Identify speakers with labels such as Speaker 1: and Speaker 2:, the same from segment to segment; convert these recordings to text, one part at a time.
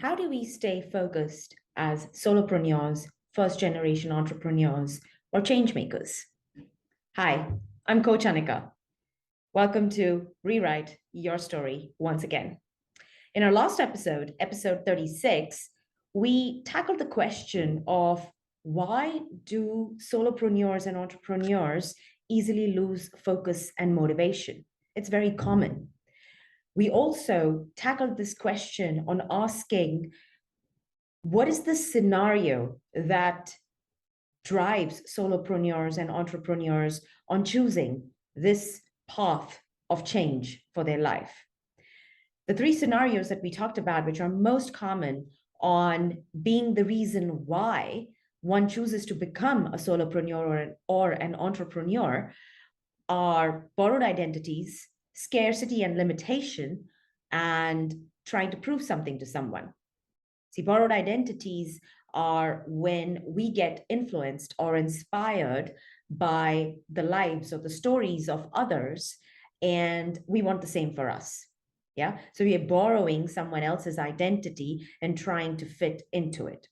Speaker 1: How do we stay focused as solopreneurs, first generation entrepreneurs, or change makers? Hi, I'm Coach Anika. Welcome to Rewrite Your Story once again. In our last episode, episode 36, we tackled the question of why do solopreneurs and entrepreneurs easily lose focus and motivation? It's very common. We also tackled this question on asking what is the scenario that drives solopreneurs and entrepreneurs on choosing this path of change for their life? The three scenarios that we talked about, which are most common on being the reason why one chooses to become a solopreneur or an entrepreneur, are borrowed identities, scarcity and limitation, and trying to prove something to someone. See, borrowed identities are when we get influenced or inspired by the lives or the stories of others, and we want the same for us. Yeah. So we are borrowing someone else's identity and trying to fit into it.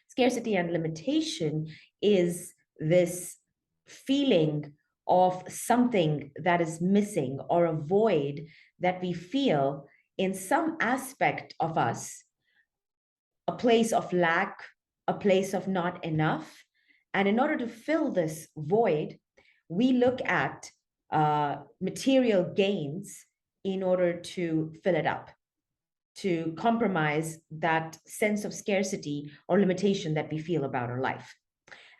Speaker 1: Scarcity and limitation is this feeling of something that is missing or a void that we feel in some aspect of us, a place of lack, a place of not enough. And in order to fill this void, we look at material gains in order to fill it up, to compromise that sense of scarcity or limitation that we feel about our life.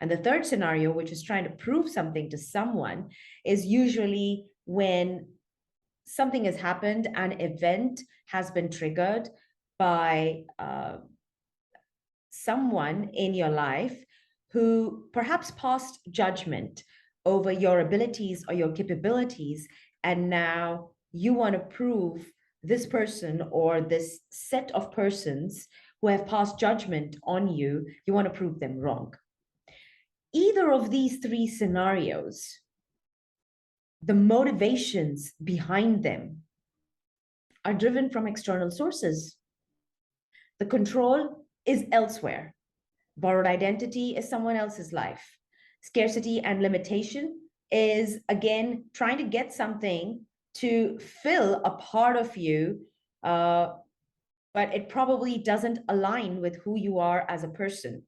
Speaker 1: And the third scenario, which is trying to prove something to someone, is usually when something has happened, an event has been triggered by someone in your life who perhaps passed judgment over your abilities or your capabilities, and now you want to prove this person or this set of persons who have passed judgment on you, you want to prove them wrong. Either of these three scenarios, the motivations behind them are driven from external sources. The control is elsewhere. Borrowed identity is someone else's life. Scarcity and limitation is, again, trying to get something to fill a part of you, but it probably doesn't align with who you are as a person.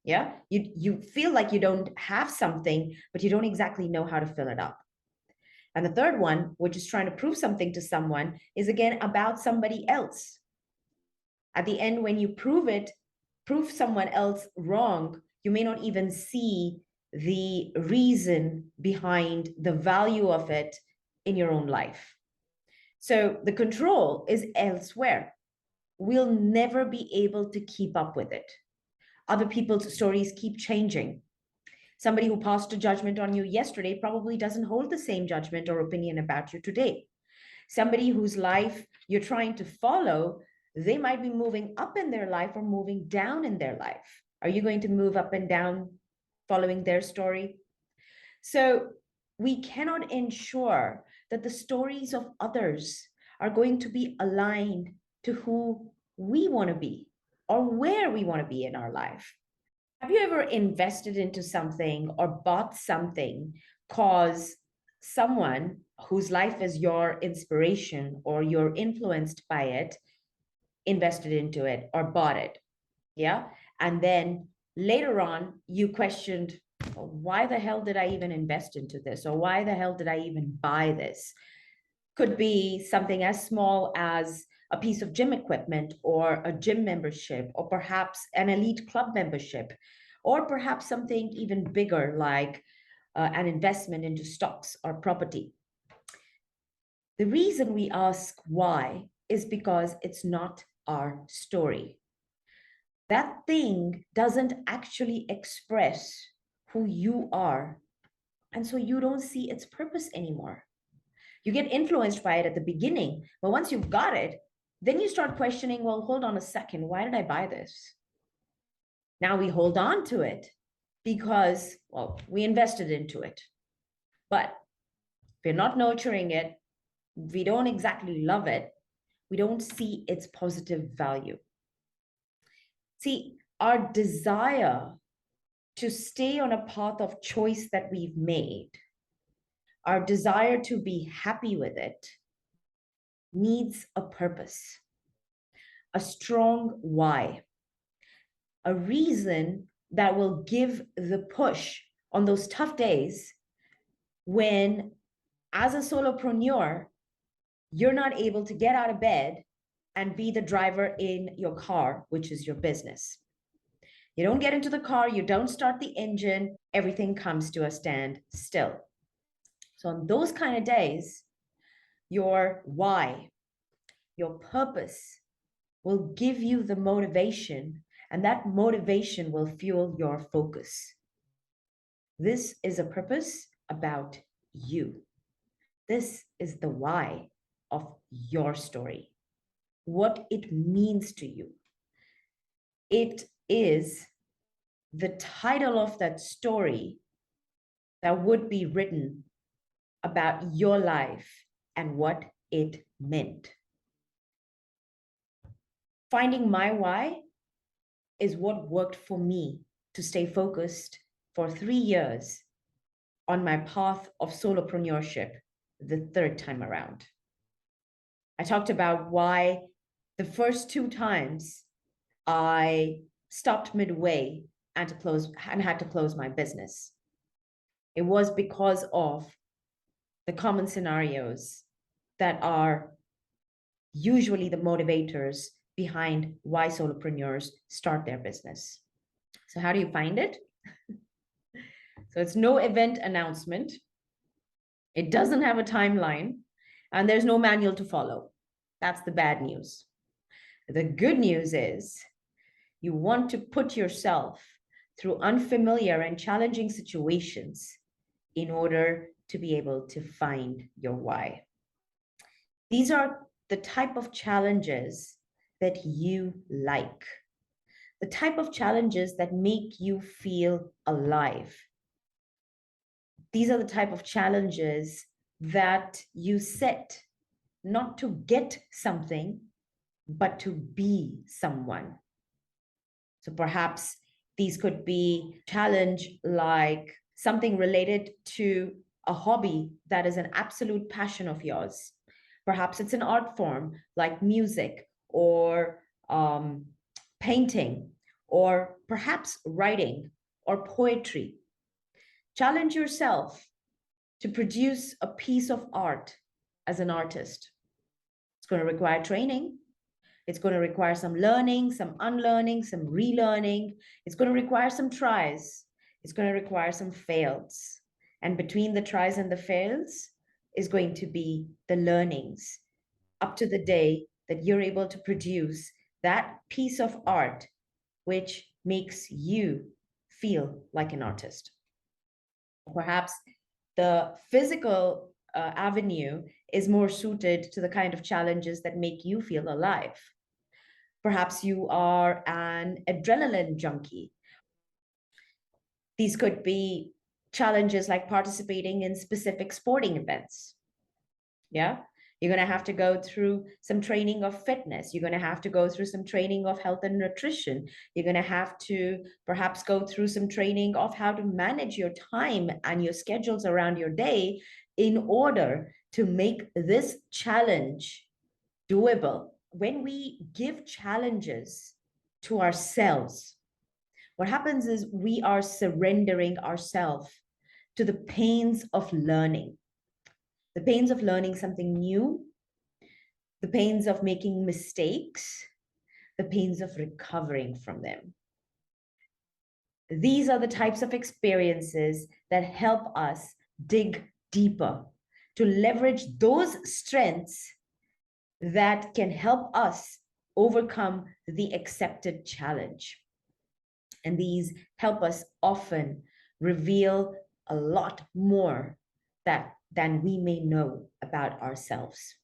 Speaker 1: Yeah, you feel like you don't have something, but you don't exactly know how to fill it up. And the third one, which is trying to prove something to someone, is again about somebody else. At the end, when you prove someone else wrong, you may not even see the reason behind the value of it in your own life. So the control is elsewhere. We'll never be able to keep up with it. Other people's stories keep changing. Somebody who passed a judgment on you yesterday probably doesn't hold the same judgment or opinion about you today. Somebody whose life you're trying to follow, they might be moving up in their life or moving down in their life. Are you going to move up and down following their story? So we cannot ensure that the stories of others are going to be aligned to who we want to be or where we want to be in our life. Have you ever invested into something or bought something because someone whose life is your inspiration or you're influenced by it invested into it or bought it? Yeah. And then later on, you questioned, why the hell did I even invest into this? Or why the hell did I even buy this? Could be something as small as a piece of gym equipment or a gym membership, or perhaps an elite club membership, or perhaps something even bigger like an investment into stocks or property. The reason we ask why is because it's not our story. That thing doesn't actually express who you are. And so you don't see its purpose anymore. You get influenced by it at the beginning, but once you've got it, then you start questioning, well, hold on a second, why did I buy this? Now we hold on to it because, well, we invested into it. But if we're not nurturing it, we don't exactly love it, we don't see its positive value. See, our desire to stay on a path of choice that we've made, our desire to be happy with it, needs a purpose, a strong why, a reason that will give the push on those tough days when, as a solopreneur, you're not able to get out of bed and be the driver in your car, which is your business. You don't get into the car, you don't start the engine, everything comes to a stand still. So on those kind of days, your why, your purpose will give you the motivation, and that motivation will fuel your focus. This is a purpose about you. This is the why of your story, what it means to you. It is the title of that story that would be written about your life and what it meant. Finding my why is what worked for me to stay focused for 3 years on my path of solopreneurship the third time around. I talked about why the first 2 times I stopped midway and had to close my business. It was because of the common scenarios that are usually the motivators behind why solopreneurs start their business. So how do you find it? So it's no event announcement. It doesn't have a timeline, and there's no manual to follow. That's the bad news. The good news is you want to put yourself through unfamiliar and challenging situations in order to be able to find your why. These are the type of challenges that you like, the type of challenges that make you feel alive. These are the type of challenges that you set not to get something, but to be someone. So perhaps these could be challenge like something related to a hobby that is an absolute passion of yours. Perhaps it's an art form like music or painting, or perhaps writing or poetry. Challenge yourself to produce a piece of art as an artist. It's going to require training. It's going to require some learning, some unlearning, some relearning. It's going to require some tries. It's going to require some fails. And between the tries and the fails is going to be the learnings up to the day that you're able to produce that piece of art which makes you feel like an artist. Perhaps the physical avenue is more suited to the kind of challenges that make you feel alive. Perhaps you are an adrenaline junkie. These could be challenges like participating in specific sporting events. Yeah, you're going to have to go through some training of fitness. You're going to have to go through some training of health and nutrition. You're going to have to perhaps go through some training of how to manage your time and your schedules around your day in order to make this challenge doable. When we give challenges to ourselves, what happens is we are surrendering ourselves to the pains of learning. The pains of learning something new, the pains of making mistakes, the pains of recovering from them. These are the types of experiences that help us dig deeper, to leverage those strengths that can help us overcome the accepted challenge. And these help us often reveal a lot more than we may know about ourselves.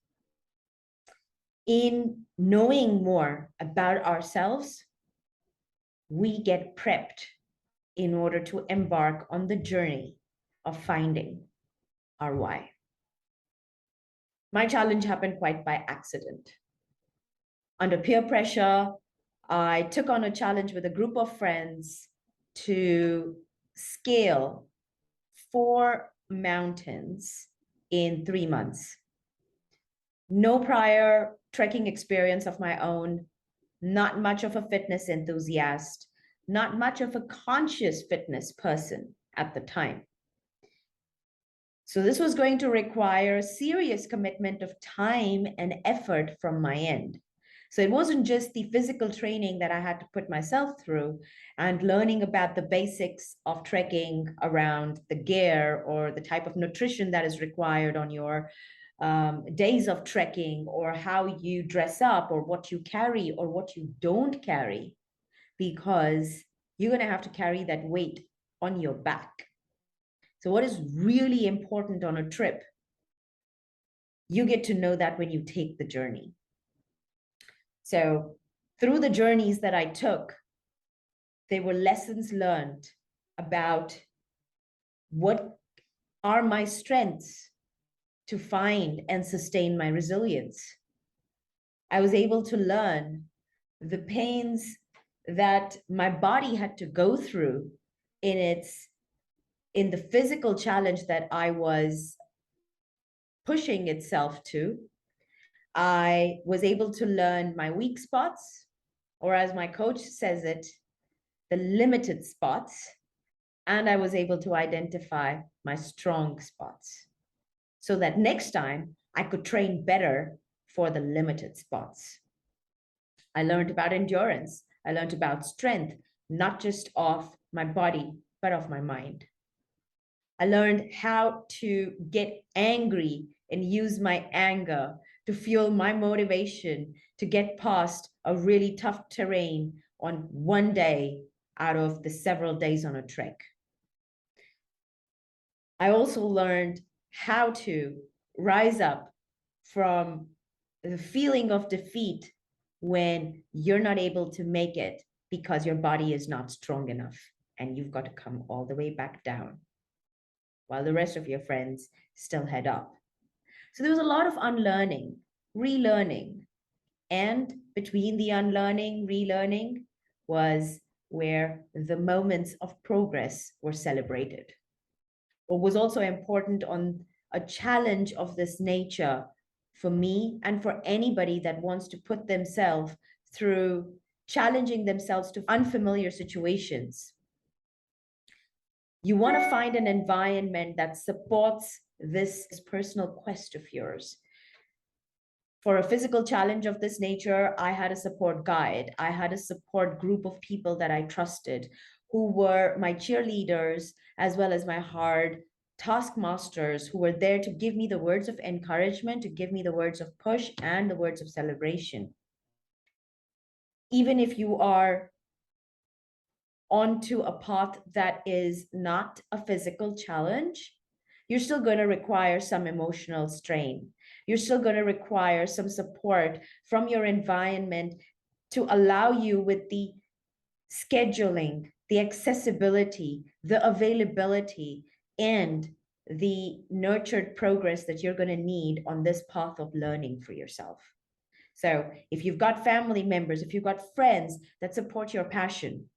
Speaker 1: In knowing more about ourselves, we get prepped in order to embark on the journey of finding our why. My challenge happened quite by accident. Under peer pressure, I took on a challenge with a group of friends to scale 4 mountains in 3 months. No prior trekking experience of my own, not much of a fitness enthusiast, not much of a conscious fitness person at the time. So this was going to require a serious commitment of time and effort from my end. So it wasn't just the physical training that I had to put myself through and learning about the basics of trekking around the gear or the type of nutrition that is required on your days of trekking, or how you dress up, or what you carry or what you don't carry, because you're going to have to carry that weight on your back. So what is really important on a trip, you get to know that when you take the journey. So through the journeys that I took, there were lessons learned about what are my strengths to find and sustain my resilience. I was able to learn the pains that my body had to go through in the physical challenge that I was pushing itself to. I was able to learn my weak spots, or as my coach says it, the limited spots, and I was able to identify my strong spots so that next time I could train better for the limited spots. I learned about endurance. I learned about strength, not just of my body, but of my mind. I learned how to get angry and use my anger to fuel my motivation to get past a really tough terrain on one day out of the several days on a trek. I also learned how to rise up from the feeling of defeat when you're not able to make it because your body is not strong enough and you've got to come all the way back down while the rest of your friends still head up. So there was a lot of unlearning, relearning, and between the unlearning, relearning was where the moments of progress were celebrated. What was also important on a challenge of this nature for me and for anybody that wants to put themselves through challenging themselves to unfamiliar situations. You want to find an environment that supports this personal quest of yours. For a physical challenge of this nature, I had a support guide. I had a support group of people that I trusted, who were my cheerleaders, as well as my hard taskmasters, who were there to give me the words of encouragement, to give me the words of push and the words of celebration. Even if you are onto a path that is not a physical challenge, you're still going to require some emotional strain. You're still going to require some support from your environment to allow you with the scheduling, the accessibility, the availability, and the nurtured progress that you're going to need on this path of learning for yourself. So if you've got family members, if you've got friends that support your passion,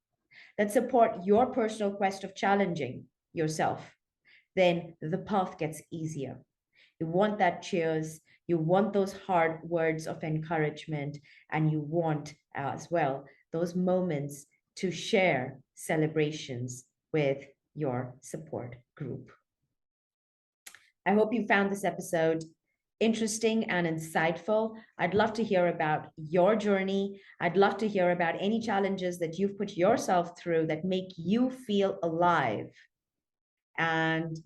Speaker 1: that support your personal quest of challenging yourself, then the path gets easier. You want that cheers, you want those hard words of encouragement, and you want as well those moments to share celebrations with your support group. I hope you found this episode interesting and insightful. I'd love to hear about your journey. I'd love to hear about any challenges that you've put yourself through that make you feel alive. And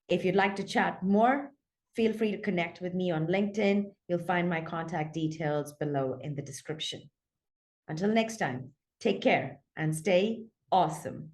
Speaker 1: if you'd like to chat more, feel free to connect with me on LinkedIn. You'll find my contact details below in the description. Until next time, take care and stay awesome.